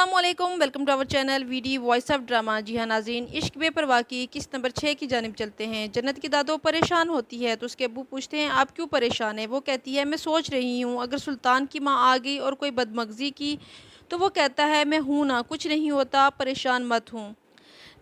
अस्सलाम वालेकुम, welcome to our channel VD voice of drama. जी हाँ नाज़रीन, इश्क बेपरवाह की किस्त नंबर 6 की जानिब चलते हैं। जन्नत की दादो परेशान होती है तो उसके अब्बू पूछते हैं आप क्यों परेशान है। वो कहती है मैं सोच रही हूँ अगर सुल्तान की माँ आ गई और कोई बदमगजी की तो वो कहता है मैं हूँ ना, कुछ नहीं होता, परेशान मत हूँ।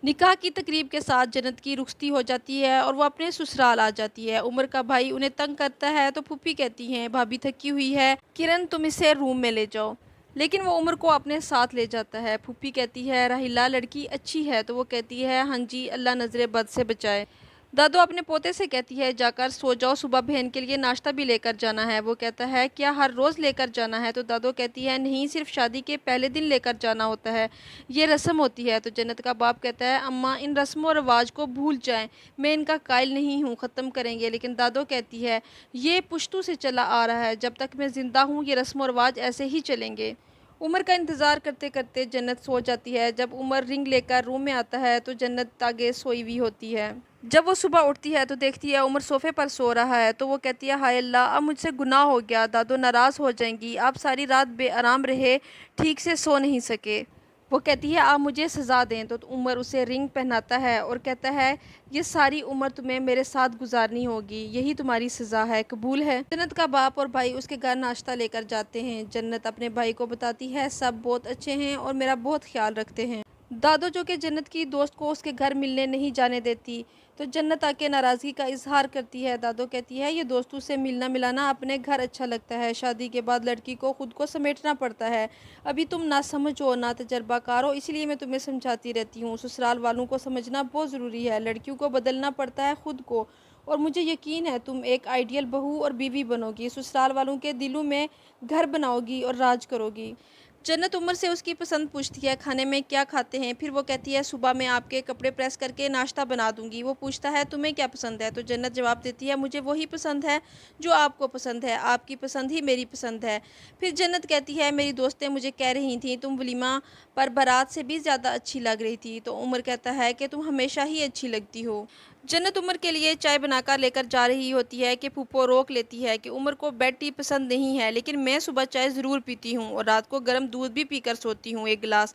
निकाह की तकरीब के साथ जन्नत की रुखसती हो जाती है और वो अपने ससुराल आ जाती है। उमर का भाई उन्हें तंग करता है तो फूफी कहती हैं भाभी थकी हुई है, किरण तुम इसे रूम में ले जाओ। लेकिन वो उमर को अपने साथ ले जाता है। फूफी कहती है राहिला लड़की अच्छी है तो वो कहती है हाँ जी, अल्लाह नजरे बद से बचाए। दादो अपने पोते से कहती है जाकर सो जाओ, सुबह बहन के लिए नाश्ता भी लेकर जाना है। वो कहता है क्या हर रोज़ लेकर जाना है। तो दादो कहती है नहीं, सिर्फ शादी के पहले दिन लेकर जाना होता है, ये रस्म होती है। तो जन्नत का बाप कहता है अम्मा इन रस्म और रिवाज को भूल जाएं, मैं इनका कायल नहीं हूँ, ख़त्म करेंगे। लेकिन दादो कहती है ये पुश्तों से चला आ रहा है, जब तक मैं ज़िंदा हूँ ये रस्म और रिवाज ऐसे ही चलेंगे। उमर का इंतज़ार करते करते जन्नत सो जाती है। जब उमर रिंग लेकर रूम में आता है तो जन्नत आगे सोई हुई होती है। जब वो सुबह उठती है तो देखती है उमर सोफ़े पर सो रहा है। तो वो कहती है हाय अल्लाह, अब मुझसे गुनाह हो गया, दादो नाराज़ हो जाएंगी, आप सारी रात बेआराम रहे, ठीक से सो नहीं सके। वो कहती है आप मुझे सज़ा दें। तो उमर उसे रिंग पहनाता है और कहता है ये सारी उम्र तुम्हें मेरे साथ गुजारनी होगी, यही तुम्हारी सज़ा है, कबूल है। जन्नत का बाप और भाई उसके घर नाश्ता लेकर जाते हैं। जन्नत अपने भाई को बताती है सब बहुत अच्छे हैं और मेरा बहुत ख्याल रखते हैं। दादो जो कि जन्नत की दोस्त को उसके घर मिलने नहीं जाने देती तो जन्नत आके नाराज़गी का इजहार करती है। दादो कहती है ये दोस्तों से मिलना मिलाना अपने घर अच्छा लगता है, शादी के बाद लड़की को खुद को समेटना पड़ता है, अभी तुम ना समझ हो ना तजर्बाकार हो, इसलिए मैं तुम्हें समझाती रहती हूँ। ससुराल वालों को समझना बहुत ज़रूरी है, लड़कियों को बदलना पड़ता है खुद को, और मुझे यकीन है तुम एक आइडियल बहू और बीवी बनोगी, ससुराल वालों के दिलों में घर बनाओगी और राज करोगी। जन्नत उमर से उसकी पसंद पूछती है खाने में क्या खाते हैं। फिर वो कहती है सुबह मैं आपके कपड़े प्रेस करके नाश्ता बना दूंगी। वो पूछता है तुम्हें क्या पसंद है। तो जन्नत जवाब देती है मुझे वही पसंद है जो आपको पसंद है, आपकी पसंद ही मेरी पसंद है। फिर जन्नत कहती है मेरी दोस्तें मुझे कह रही थी तुम वलीमा पर बारात से भी ज़्यादा अच्छी लग रही थी। तो उमर कहता है कि तुम हमेशा ही अच्छी लगती हो। जन्नत उमर के लिए चाय बनाकर लेकर जा रही होती है कि फूफो रोक लेती है कि उमर को बेड टी पसंद नहीं है, लेकिन मैं सुबह चाय ज़रूर पीती हूँ और रात को गर्म दूध भी पीकर सोती हूँ एक गिलास।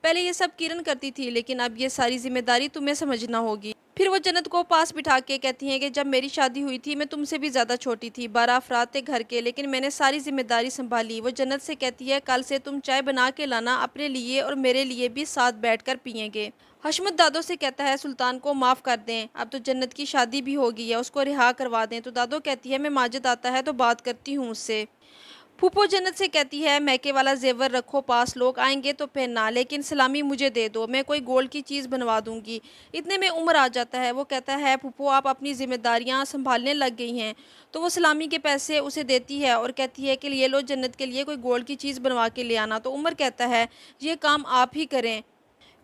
पहले ये सब किरण करती थी लेकिन अब ये सारी जिम्मेदारी तुम्हें समझना होगी। फिर वो जन्नत को पास बिठा के कहती हैं कि जब मेरी शादी हुई थी मैं तुमसे भी ज़्यादा छोटी थी, 12 अफराद थे घर के, लेकिन मैंने सारी जिम्मेदारी संभाली। वो जन्नत से कहती है कल से तुम चाय बना के लाना, अपने लिए और मेरे लिए भी साथ बैठकर पियेंगे। हशमत दादो से कहता है सुल्तान को माफ़ कर दें, अब तो जन्नत की शादी भी हो गई है, उसको रिहा करवा दें। तो दादो कहती है मैं माजिद आता है तो बात करती हूँ उससे। फूफो जन्नत से कहती है मैके वाला जेवर रखो पास, लोग आएंगे तो पहनना, लेकिन सलामी मुझे दे दो, मैं कोई गोल्ड की चीज़ बनवा दूंगी। इतने में उमर आ जाता है। वो कहता है फूफो आप अपनी जिम्मेदारियां संभालने लग गई हैं। तो वो सलामी के पैसे उसे देती है और कहती है कि ये लो जन्नत के लिए कोई गोल्ड की चीज़ बनवा के ले आना। तो उमर कहता है ये काम आप ही करें।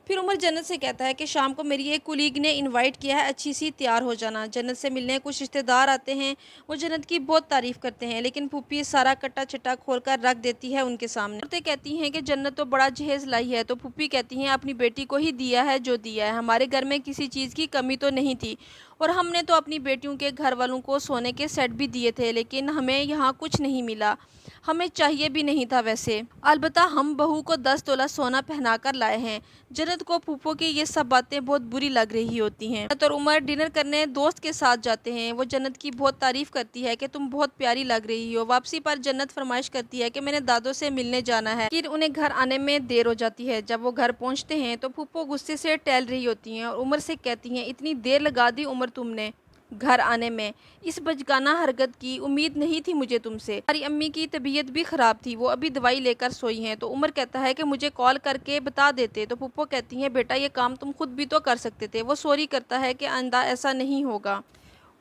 फिर उमर जन्नत से कहता है कि शाम को मेरी एक कुलीग ने इनवाइट किया है, अच्छी सी तैयार हो जाना। जन्नत से मिलने कुछ रिश्तेदार आते हैं, वो जन्नत की बहुत तारीफ़ करते हैं, लेकिन फूफी सारा कट्टा चिट्टा खोल कर रख देती है उनके सामने। औरतें कहती हैं कि जन्नत तो बड़ा जहेज़ लाई है। तो फूफी कहती हैं अपनी बेटी को ही दिया है जो दिया है, हमारे घर में किसी चीज़ की कमी तो नहीं थी, और हमने तो अपनी बेटियों के घर वालों को सोने के सेट भी दिए थे, लेकिन हमें यहाँ कुछ नहीं मिला, हमें चाहिए भी नहीं था वैसे, अलबत्ता हम बहू को 10 तोला सोना पहना कर लाए हैं। जन्नत को फूफो की ये सब बातें बहुत बुरी लग रही होती हैं। जन्नत और उमर डिनर करने दोस्त के साथ जाते हैं। वो जन्नत की बहुत तारीफ़ करती है कि तुम बहुत प्यारी लग रही हो। वापसी पर जन्नत फरमाइश करती है कि मैंने दादो से मिलने जाना है, फिर उन्हें घर आने में देर हो जाती है। जब वो घर पहुंचते हैं तो फूफो गुस्से से टहल रही होती हैं और उमर से कहती हैं इतनी देर लगा दी उमर तुमने घर आने में, इस बचगाना हरकत की उम्मीद नहीं थी मुझे तुमसे। हमारी अम्मी की तबीयत भी ख़राब थी, वो अभी दवाई लेकर सोई हैं। तो उमर कहता है कि मुझे कॉल करके बता देते। तो पुप्पो कहती हैं बेटा ये काम तुम खुद भी तो कर सकते थे। वो सॉरी करता है कि आइंदा ऐसा नहीं होगा।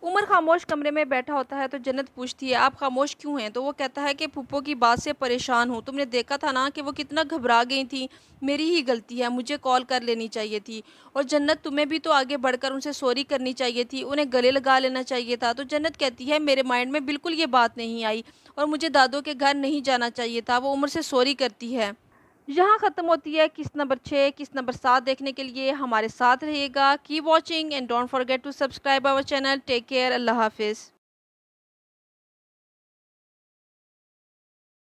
उमर खामोश कमरे में बैठा होता है तो जन्नत पूछती है आप खामोश क्यों हैं। तो वो कहता है कि फूफो की बात से परेशान हूँ, तुमने देखा था ना कि वो कितना घबरा गई थी, मेरी ही गलती है, मुझे कॉल कर लेनी चाहिए थी। और जन्नत तुम्हें भी तो आगे बढ़कर उनसे सॉरी करनी चाहिए थी, उन्हें गले लगा लेना चाहिए था। तो जन्नत कहती है मेरे माइंड में बिल्कुल ये बात नहीं आई और मुझे दादो के घर नहीं जाना चाहिए था। वो उमर से सॉरी करती है। यहाँ ख़त्म होती है किस्त नंबर 6। किस्त नंबर 7 देखने के लिए हमारे साथ रहिएगा। Keep watching and don't forget to subscribe our channel. Take care, अल्लाह हाफिज़।